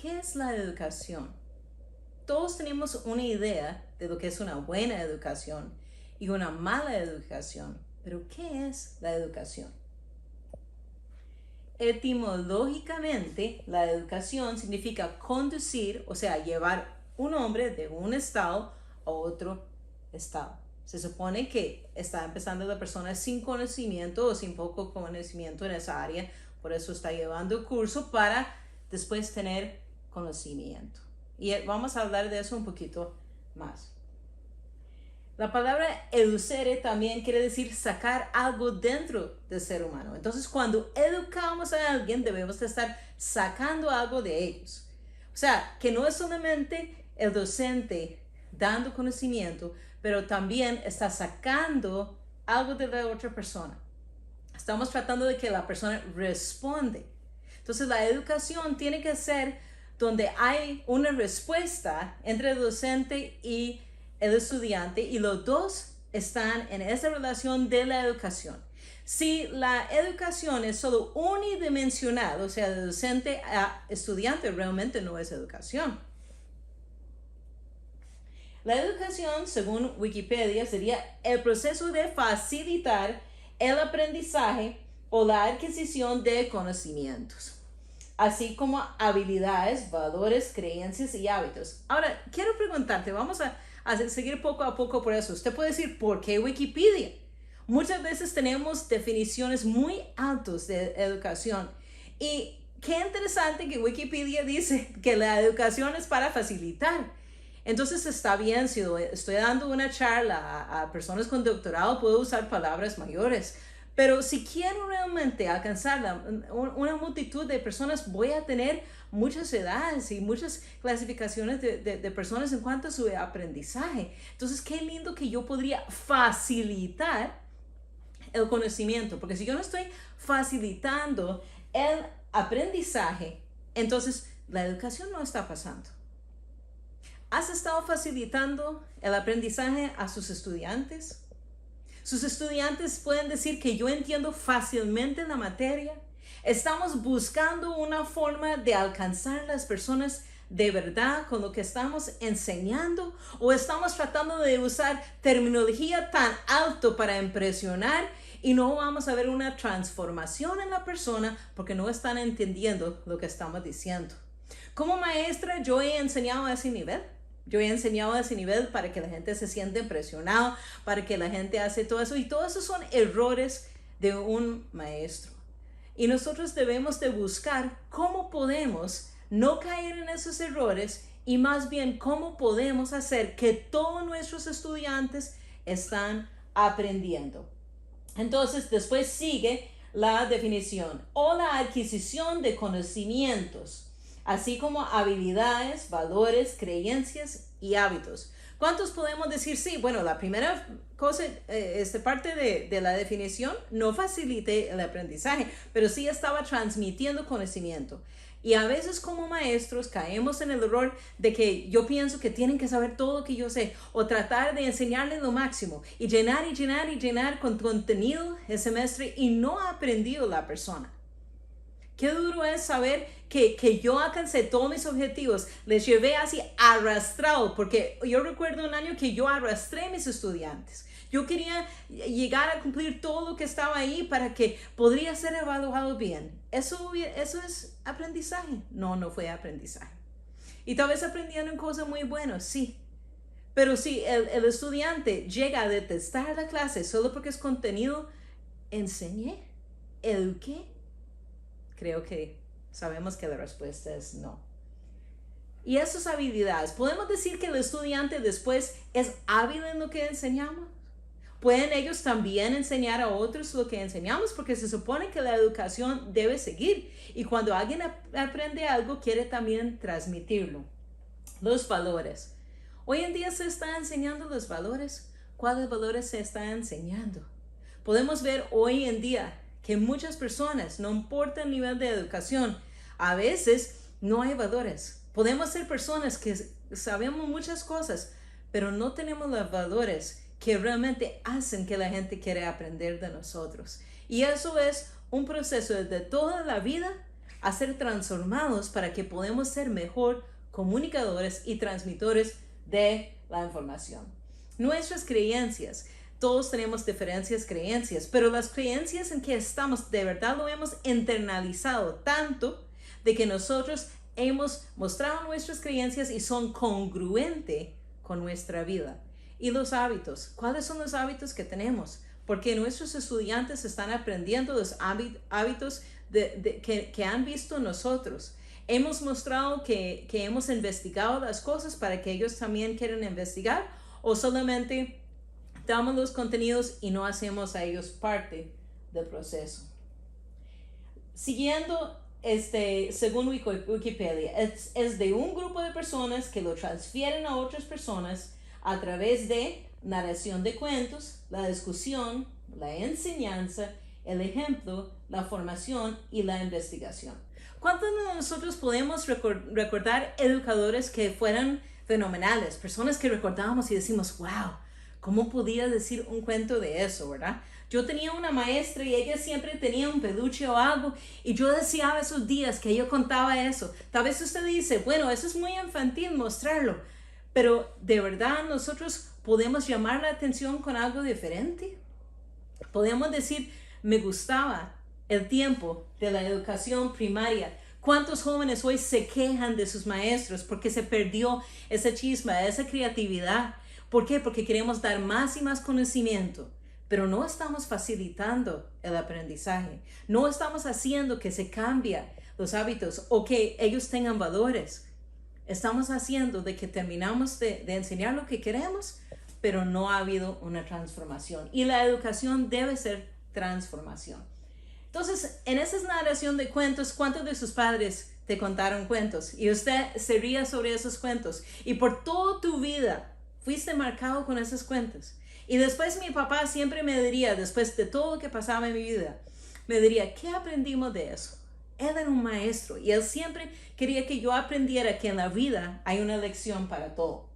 ¿qué es la educación? Todos tenemos una idea de lo que es una buena educación y una mala educación, pero ¿qué es la educación? Etimológicamente, la educación significa conducir, o sea, llevar un hombre de un estado a otro estado. Se supone que está empezando la persona sin conocimiento o sin poco conocimiento en esa área, por eso está llevando el curso para después tener conocimiento. Y vamos a hablar de eso un poquito más. La palabra educere también quiere decir sacar algo dentro del ser humano. Entonces, cuando educamos a alguien, debemos de estar sacando algo de ellos. O sea, que no es solamente el docente dando conocimiento, pero también está sacando algo de la otra persona. Estamos tratando de que la persona responde. Entonces, la educación tiene que ser donde hay una respuesta entre el docente y el estudiante y los dos están en esa relación de la educación. Si la educación es solo unidimensional, o sea, de docente a estudiante, realmente no es educación. La educación, según Wikipedia, sería el proceso de facilitar el aprendizaje o la adquisición de conocimientos, así como habilidades, valores, creencias y hábitos. Ahora, quiero preguntarte, vamos a seguir poco a poco por eso. Usted puede decir, ¿por qué Wikipedia? Muchas veces tenemos definiciones muy altas de educación y qué interesante que Wikipedia dice que la educación es para facilitar. Entonces está bien, si estoy dando una charla a personas con doctorado, puedo usar palabras mayores. Pero si quiero realmente alcanzar una multitud de personas, voy a tener muchas edades y muchas clasificaciones de personas en cuanto a su aprendizaje. Entonces, qué lindo que yo podría facilitar el conocimiento, porque si yo no estoy facilitando el aprendizaje, entonces la educación no está pasando. ¿Has estado facilitando el aprendizaje a sus estudiantes? Sus estudiantes pueden decir que yo entiendo fácilmente la materia. Estamos buscando una forma de alcanzar a las personas de verdad con lo que estamos enseñando, o estamos tratando de usar terminología tan alto para impresionar y no vamos a ver una transformación en la persona porque no están entendiendo lo que estamos diciendo. Como maestra, yo he enseñado a ese nivel. Yo he enseñado a ese nivel para que la gente se sienta impresionada, para que la gente hace todo eso. Y todos esos son errores de un maestro. Y nosotros debemos de buscar cómo podemos no caer en esos errores y más bien cómo podemos hacer que todos nuestros estudiantes están aprendiendo. Entonces, después sigue la definición o la adquisición de conocimientos, así como habilidades, valores, creencias y hábitos. ¿Cuántos podemos decir sí? Bueno, la primera cosa, parte de la definición no facilite el aprendizaje, pero sí estaba transmitiendo conocimiento. Y a veces como maestros caemos en el error de que yo pienso que tienen que saber todo lo que yo sé o tratar de enseñarles lo máximo y llenar y llenar y llenar con contenido el semestre y no ha aprendido la persona. Qué duro es saber que yo alcancé todos mis objetivos, les llevé así arrastrado, porque yo recuerdo un año que yo arrastré a mis estudiantes. Yo quería llegar a cumplir todo lo que estaba ahí para que podría ser evaluado bien. ¿Eso es aprendizaje? No, no fue aprendizaje. Y tal vez aprendieron cosas muy buenas, sí. Pero si el estudiante llega a detestar la clase solo porque es contenido, ¿enseñé? ¿Eduqué? Creo que sabemos que la respuesta es no. Y esas habilidades, ¿podemos decir que el estudiante después es hábil en lo que enseñamos? ¿Pueden ellos también enseñar a otros lo que enseñamos? Porque se supone que la educación debe seguir. Y cuando alguien aprende algo, quiere también transmitirlo. Los valores. Hoy en día se está enseñando los valores. ¿Cuáles valores se están enseñando? Podemos ver hoy en día que muchas personas, no importa el nivel de educación, a veces no hay valores. Podemos ser personas que sabemos muchas cosas, pero no tenemos los valores que realmente hacen que la gente quiera aprender de nosotros. Y eso es un proceso de toda la vida a ser transformados para que podamos ser mejor comunicadores y transmitores de la información. Nuestras creencias, todos tenemos diferentes creencias, pero las creencias en que estamos de verdad lo hemos internalizado tanto de que nosotros hemos mostrado nuestras creencias y son congruentes con nuestra vida. Y los hábitos, ¿cuáles son los hábitos que tenemos? Porque nuestros estudiantes están aprendiendo los hábitos que han visto nosotros. Hemos mostrado que hemos investigado las cosas para que ellos también quieran investigar, o solamente damos los contenidos y no hacemos a ellos parte del proceso. Siguiendo, según Wikipedia, es de un grupo de personas que lo transfieren a otras personas a través de narración de cuentos, la discusión, la enseñanza, el ejemplo, la formación y la investigación. ¿Cuántos de nosotros podemos recordar educadores que fueran fenomenales? Personas que recordamos y decimos, wow, ¿cómo podía decir un cuento de eso, verdad? Yo tenía una maestra y ella siempre tenía un peluche o algo y yo deseaba esos días que ella contaba eso. Tal vez usted dice, bueno, eso es muy infantil mostrarlo, pero ¿de verdad nosotros podemos llamar la atención con algo diferente? Podemos decir, me gustaba el tiempo de la educación primaria. ¿Cuántos jóvenes hoy se quejan de sus maestros porque se perdió esa chispa, esa creatividad? ¿Por qué? Porque queremos dar más y más conocimiento, pero no estamos facilitando el aprendizaje. No estamos haciendo que se cambien los hábitos o que ellos tengan valores. Estamos haciendo de que terminamos de enseñar lo que queremos, pero no ha habido una transformación. Y la educación debe ser transformación. Entonces, en esa narración de cuentos, ¿cuántos de sus padres te contaron cuentos? Y usted se ría sobre esos cuentos. Y por toda tu vida fuiste marcado con esos cuentos. Y después mi papá siempre me diría, después de todo lo que pasaba en mi vida, me diría, ¿qué aprendimos de eso? Él era un maestro y él siempre quería que yo aprendiera que en la vida hay una lección para todo.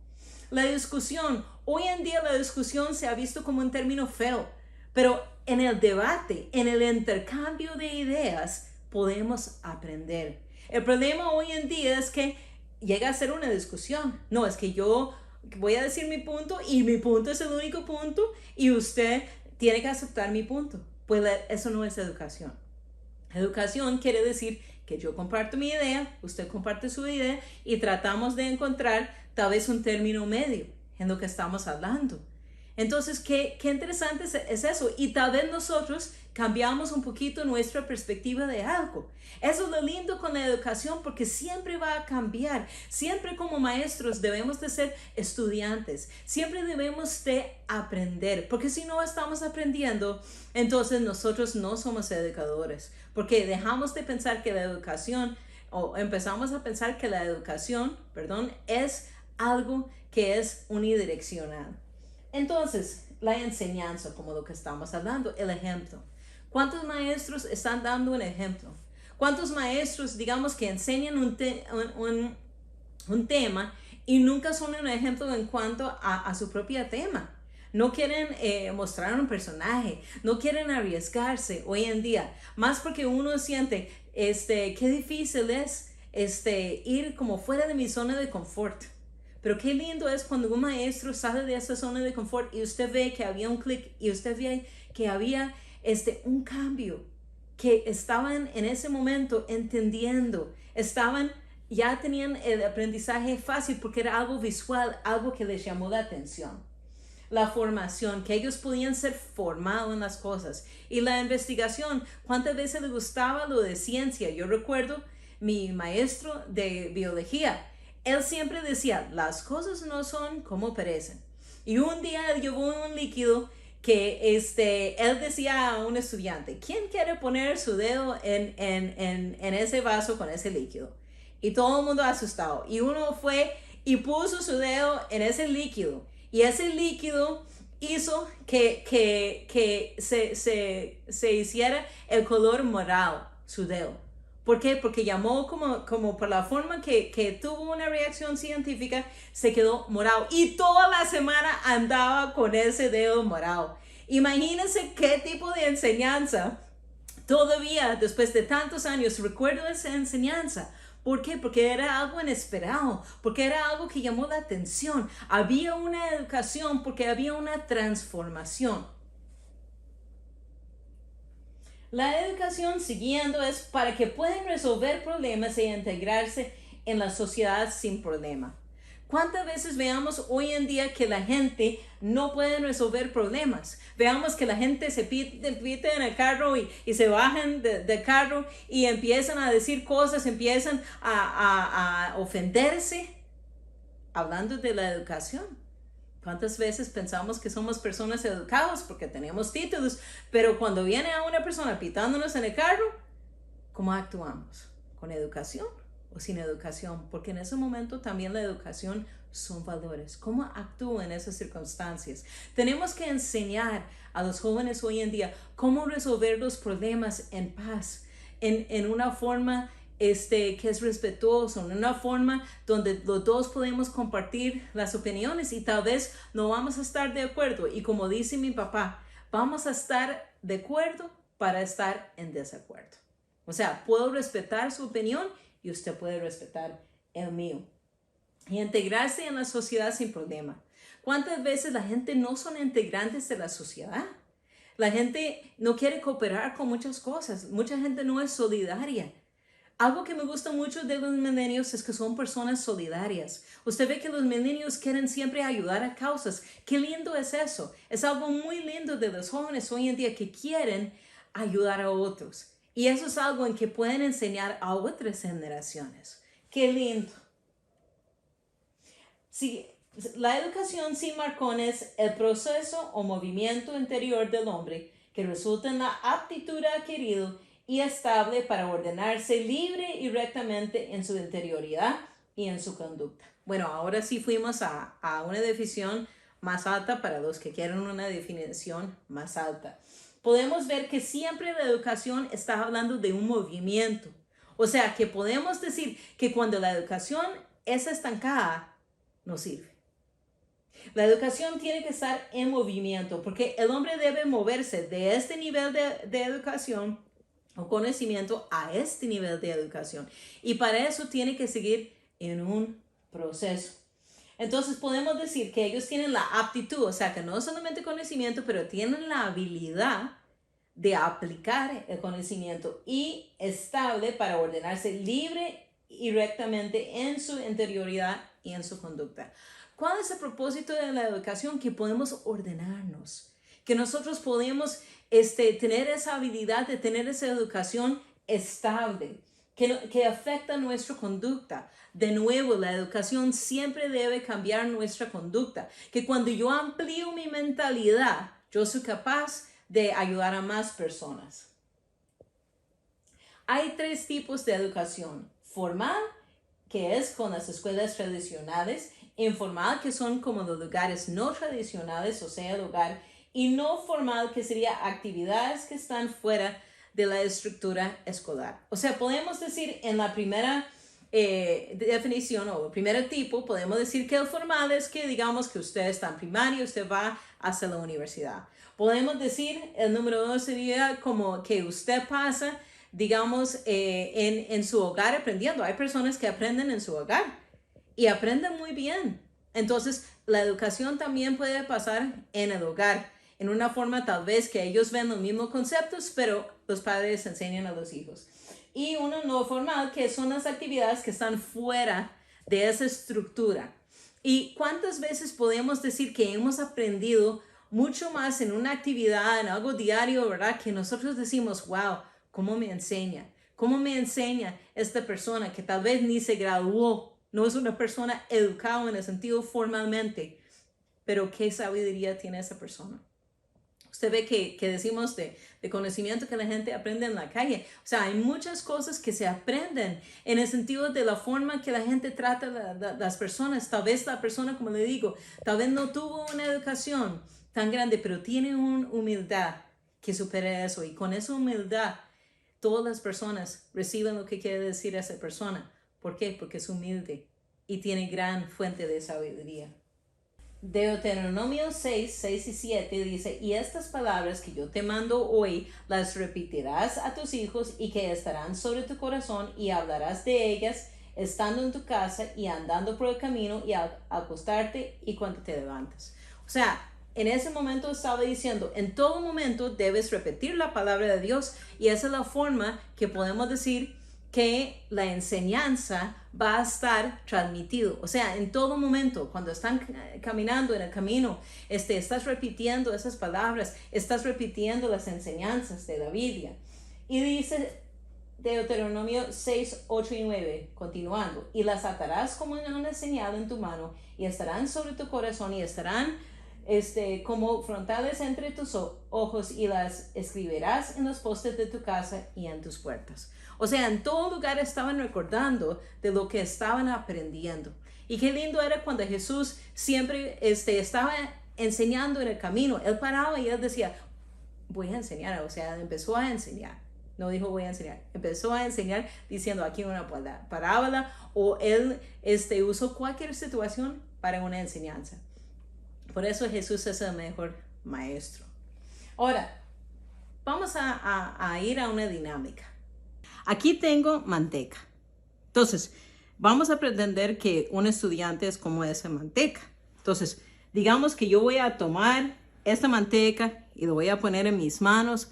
La discusión, hoy en día la discusión se ha visto como un término feo, pero en el debate, en el intercambio de ideas, podemos aprender. El problema hoy en día es que llega a ser una discusión. No, es que yo voy a decir mi punto y mi punto es el único punto y usted tiene que aceptar mi punto. Pues eso no es educación. Educación quiere decir que yo comparto mi idea, usted comparte su idea y tratamos de encontrar tal vez un término medio en lo que estamos hablando. Entonces, qué interesante es eso. Y tal vez nosotros cambiamos un poquito nuestra perspectiva de algo. Eso es lo lindo con la educación porque siempre va a cambiar. Siempre como maestros debemos de ser estudiantes. Siempre debemos de aprender. Porque si no estamos aprendiendo, entonces nosotros no somos educadores. Porque dejamos de pensar que la educación, o empezamos a pensar que la educación, es algo que es unidireccional. Entonces, la enseñanza, como lo que estamos hablando, el ejemplo. ¿Cuántos maestros están dando un ejemplo? ¿Cuántos maestros, digamos, que enseñan un tema y nunca son un ejemplo en cuanto a su propio tema? No quieren mostrar un personaje, no quieren arriesgarse hoy en día, más porque uno siente, qué difícil es ir como fuera de mi zona de confort. Pero qué lindo es cuando un maestro sale de esa zona de confort y usted ve que había un clic y usted ve que había un cambio, que estaban en ese momento entendiendo, ya tenían el aprendizaje fácil porque era algo visual, algo que les llamó la atención. La formación, que ellos podían ser formados en las cosas. Y la investigación, ¿cuántas veces les gustaba lo de ciencia? Yo recuerdo mi maestro de biología. Él siempre decía, las cosas no son como parecen. Y un día él llevó un líquido que él decía a un estudiante, ¿quién quiere poner su dedo en ese vaso con ese líquido? Y todo el mundo asustado. Y uno fue y puso su dedo en ese líquido. Y ese líquido hizo que se hiciera el color morado, su dedo. ¿Por qué? Porque llamó como por la forma que tuvo una reacción científica, se quedó morado. Y toda la semana andaba con ese dedo morado. Imagínense qué tipo de enseñanza Todavía, después de tantos años, recuerdo esa enseñanza. ¿Por qué? Porque era algo inesperado, porque era algo que llamó la atención. Había una educación porque había una transformación. La educación, siguiendo, es para que puedan resolver problemas e integrarse en la sociedad sin problema. ¿Cuántas veces veamos hoy en día que la gente no puede resolver problemas? Veamos que la gente se pite en el carro y se bajan del carro y empiezan a decir cosas, empiezan a ofenderse, hablando de la educación. ¿Cuántas veces pensamos que somos personas educadas porque tenemos títulos, pero cuando viene a una persona pitándonos en el carro, ¿cómo actuamos? ¿Con educación o sin educación? Porque en ese momento también la educación son valores. ¿Cómo actúo en esas circunstancias? Tenemos que enseñar a los jóvenes hoy en día cómo resolver los problemas en paz, en una forma que es respetuoso, en una forma donde los dos podemos compartir las opiniones y tal vez no vamos a estar de acuerdo. Y como dice mi papá, vamos a estar de acuerdo para estar en desacuerdo. O sea, puedo respetar su opinión y usted puede respetar el mío. Y integrarse en la sociedad sin problema. ¿Cuántas veces la gente no son integrantes de la sociedad? La gente no quiere cooperar con muchas cosas. Mucha gente no es solidaria. Algo que me gusta mucho de los millennials es que son personas solidarias. Usted ve que los millennials quieren siempre ayudar a causas. Qué lindo es eso. Es algo muy lindo de los jóvenes hoy en día que quieren ayudar a otros. Y eso es algo en que pueden enseñar a otras generaciones. Qué lindo. Sí, la educación sin marcones es el proceso o movimiento interior del hombre que resulta en la aptitud adquirida y estable para ordenarse libre y rectamente en su interioridad y en su conducta. Bueno, ahora sí fuimos a una definición más alta para los que quieren una definición más alta. Podemos ver que siempre la educación está hablando de un movimiento. O sea, que podemos decir que cuando la educación es estancada, no sirve. La educación tiene que estar en movimiento porque el hombre debe moverse de este nivel de educación o conocimiento a este nivel de educación. Y para eso tiene que seguir en un proceso. Entonces podemos decir que ellos tienen la aptitud, o sea que no solamente conocimiento, pero tienen la habilidad de aplicar el conocimiento y estable para ordenarse libre y rectamente en su interioridad y en su conducta. ¿Cuál es el propósito de la educación? Que podemos ordenarnos, que nosotros podemos tener esa habilidad de tener esa educación estable, que afecta nuestra conducta. De nuevo, la educación siempre debe cambiar nuestra conducta, que cuando yo amplío mi mentalidad, yo soy capaz de ayudar a más personas. Hay tres tipos de educación: formal, que es con las escuelas tradicionales; informal, que son como los lugares no tradicionales, o sea, el hogar; y no formal, que sería actividades que están fuera de la estructura escolar. O sea, podemos decir en la primera definición o el primer tipo, podemos decir que el formal es que digamos que usted está en primaria, usted va hasta la universidad. Podemos decir, el número 2 sería como que usted pasa, digamos, en su hogar aprendiendo. Hay personas que aprenden en su hogar y aprenden muy bien. Entonces, la educación también puede pasar en el hogar, en una forma tal vez que ellos ven los mismos conceptos, pero los padres enseñan a los hijos. Y uno no formal, que son las actividades que están fuera de esa estructura. ¿Y cuántas veces podemos decir que hemos aprendido mucho más en una actividad, en algo diario, verdad? Que nosotros decimos, wow, ¿cómo me enseña? ¿Cómo me enseña esta persona que tal vez ni se graduó? No es una persona educada en el sentido formalmente, pero ¿qué sabiduría tiene esa persona? Usted ve que decimos de conocimiento que la gente aprende en la calle. O sea, hay muchas cosas que se aprenden en el sentido de la forma que la gente trata a las personas. Tal vez la persona, como le digo, tal vez no tuvo una educación tan grande, pero tiene una humildad que supera eso. Y con esa humildad, todas las personas reciben lo que quiere decir esa persona. ¿Por qué? Porque es humilde y tiene gran fuente de sabiduría. Deuteronomio 6 y 7 dice, y estas palabras que yo te mando hoy, las repetirás a tus hijos y que estarán sobre tu corazón y hablarás de ellas estando en tu casa y andando por el camino y al acostarte y cuando te levantas. O sea, en ese momento estaba diciendo, en todo momento debes repetir la palabra de Dios y esa es la forma que podemos decir que la enseñanza va a estar transmitido. O sea, en todo momento, cuando están caminando en el camino, estás repitiendo esas palabras, estás repitiendo las enseñanzas de la Biblia. Y dice Deuteronomio 6, 8 y 9, continuando, y las atarás como una señal en tu mano, y estarán sobre tu corazón, y estarán como frontales entre tus ojos, y las escribirás en los postes de tu casa y en tus puertas. O sea, en todo lugar estaban recordando de lo que estaban aprendiendo. Y qué lindo era cuando Jesús siempre estaba enseñando en el camino. Él paraba y él decía, voy a enseñar. O sea, empezó a enseñar. No dijo voy a enseñar. Empezó a enseñar diciendo aquí una parábola. O él usó cualquier situación para una enseñanza. Por eso Jesús es el mejor maestro. Ahora, vamos a ir a una dinámica. Aquí tengo manteca. Entonces, vamos a pretender que un estudiante es como esa manteca. Entonces, digamos que yo voy a tomar esta manteca y lo voy a poner en mis manos.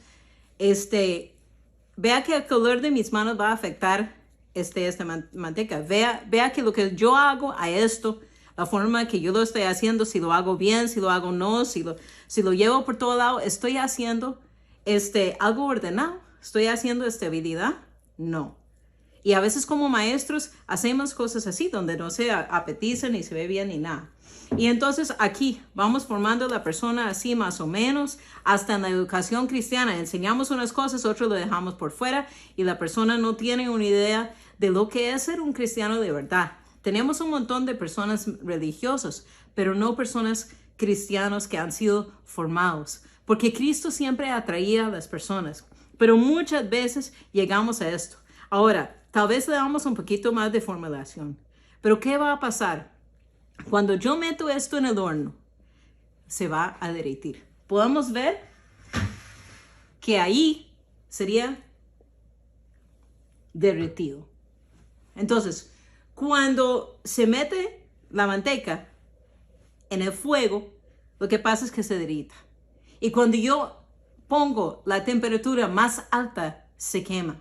Vea que el color de mis manos va a afectar esta manteca. Vea que lo que yo hago a esto, la forma que yo lo estoy haciendo, si lo hago bien, si lo hago no, si lo llevo por todo lado, estoy haciendo algo ordenado. Estoy haciendo estabilidad. No. Y a veces como maestros hacemos cosas así, donde no se apetece ni se ve bien ni nada. Y entonces aquí vamos formando la persona así más o menos, hasta en la educación cristiana. Enseñamos unas cosas, otros lo dejamos por fuera y la persona no tiene una idea de lo que es ser un cristiano de verdad. Tenemos un montón de personas religiosas, pero no personas cristianos que han sido formados. Porque Cristo siempre atraía a las personas. Pero muchas veces llegamos a esto. Ahora, tal vez le damos un poquito más de formulación. Pero ¿qué va a pasar? Cuando yo meto esto en el horno, se va a derretir. Podemos ver que ahí sería derretido. Entonces, cuando se mete la manteca en el fuego, lo que pasa es que se derrita. Y cuando yo pongo la temperatura más alta, se quema.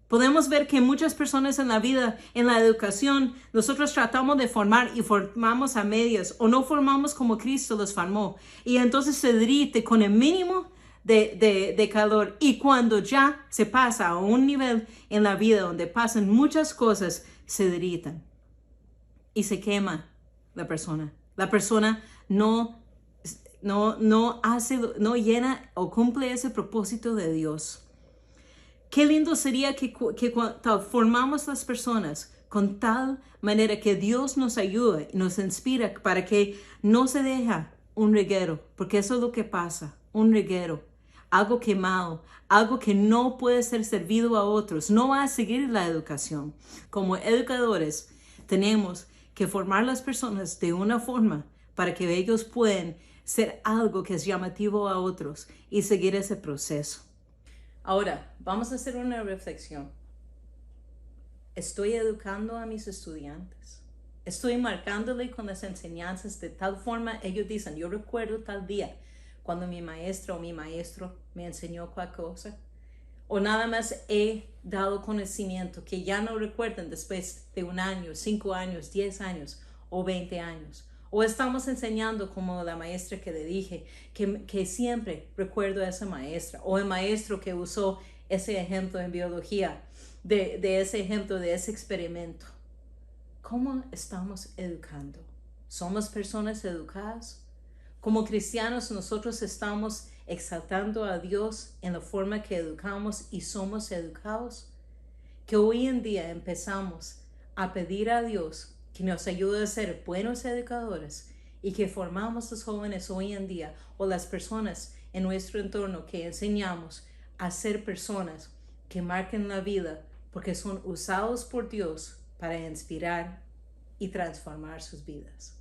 Podemos ver que muchas personas en la vida, en la educación, nosotros tratamos de formar y formamos a medias o no formamos como Cristo los formó. Y entonces se derrite con el mínimo de calor. Y cuando ya se pasa a un nivel en la vida donde pasan muchas cosas, se derritan. Y se quema la persona. La persona no llena o cumple ese propósito de Dios. Qué lindo sería que formamos las personas con tal manera que Dios nos ayude y nos inspira para que no se deja un reguero, porque eso es lo que pasa, un reguero, algo quemado, algo que no puede ser servido a otros, no va a seguir la educación. Como educadores tenemos que formar las personas de una forma para que ellos puedan ser algo que es llamativo a otros y seguir ese proceso. Ahora, vamos a hacer una reflexión. ¿Estoy educando a mis estudiantes? ¿Estoy marcándole con las enseñanzas de tal forma ellos dicen, yo recuerdo tal día cuando mi maestra o mi maestro me enseñó cualquier cosa? ¿O nada más he dado conocimiento que ya no recuerdan después de 1 año, 5 años, 10 años o 20 años? ¿O estamos enseñando como la maestra que le dije, que siempre recuerdo a esa maestra? ¿O el maestro que usó ese ejemplo en biología, de ese ejemplo, de ese experimento? ¿Cómo estamos educando? ¿Somos personas educadas? Como cristianos nosotros estamos exaltando a Dios en la forma que educamos y somos educados. Que hoy en día empezamos a pedir a Dios que nos ayude a ser buenos educadores y que formamos a los jóvenes hoy en día o las personas en nuestro entorno que enseñamos a ser personas que marquen la vida porque son usados por Dios para inspirar y transformar sus vidas.